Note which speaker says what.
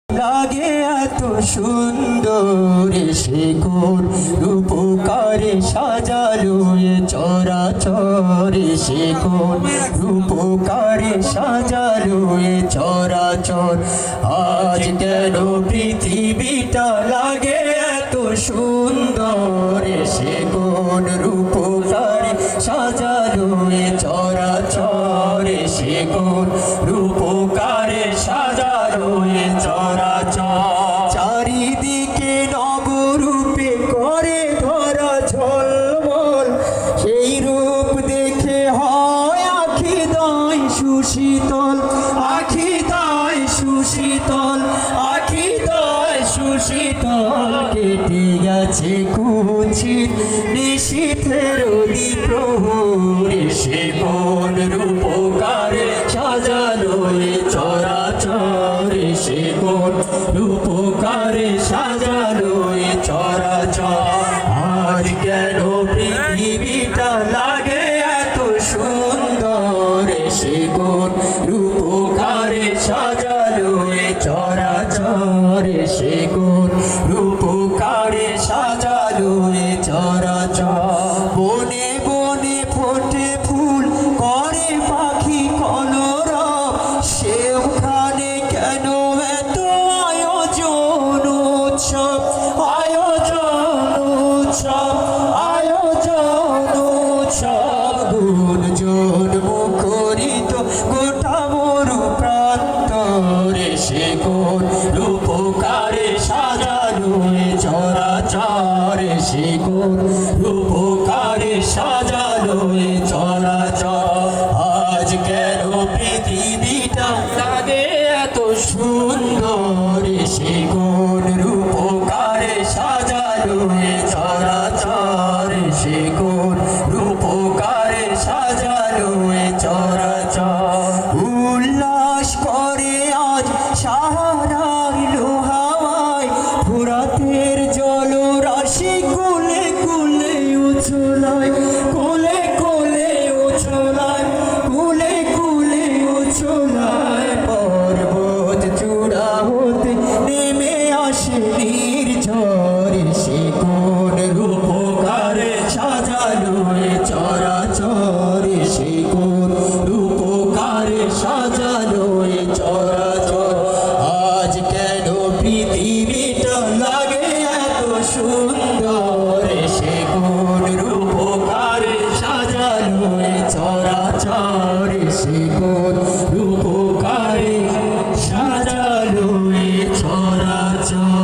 Speaker 1: লাগে এত সুন্দর সে কোন রূপকারে সাজালো এ চরাচরে সে কোন রূপকারে সাজালো এ চরাচর আজ কেন পৃথিবীটা লাগে এত সুন্দর সে কোন রূপকারে সাজালো এ চরাচরে সে কোন রূপকারে সাজালো এ চারিদিকে নবরূপে করে ধরা ঝলমল সেই রূপ দেখে হয় আখি দায় সুশীতল আখি দায় সুশীতল আখি দায় সুশীতল কেটে গেছে কুঞ্চিত নিশীথের প্রহরে সে কোন রূপকারে সাজালো এ চরাচরে সে কোন রূপকারে সাজালো এ চরাচর আজ কেন পৃথিবীটা লাগে এত সুন্দর সে কোন রূপকারে সাজালো এ চরাচরে সে কোন রূপকারে সাজালো এ চরাচর বনে বনে ফোটে ফুল করে পাখি কলরব সেখানে কেন এত আয়োজন উৎসব আয়োজন উৎসব আয়োজন উৎসব গুঞ্জন মুখরিত গোটা মরু প্রান্তরে সে কোন রূপকারে সাজালো এ চরাচরে সে কোন রূপকারে সাজালো এ চরাচর আজ কেন পৃথিবীটা লাগে এত সুন্দর সে কোন রূপকারে সাজালো এ চরাচর সে কোন রূপকারে সাজালো এ চরাচর উল্লাস করে আজ সাহারার লোহাওয়ায় ফুরাতের জল রাশি কুলে কুলে উছলায় কুলে কুলে উছলায় কুলে কুলে উছলায় পর্বত চূড়া হতে নেমে আসে নির্ঝরে সে কোন রূপকারে সাজালো এ চরাচরে সে কোন রূপকারে সাজালো এ চরাচর আজ কেন পৃথিবীটা লাগে এত সুন্দর সে কোন রূপকারে সাজালো এ চরাচর সে কোন রূপকারে সাজালো এ চরাচর।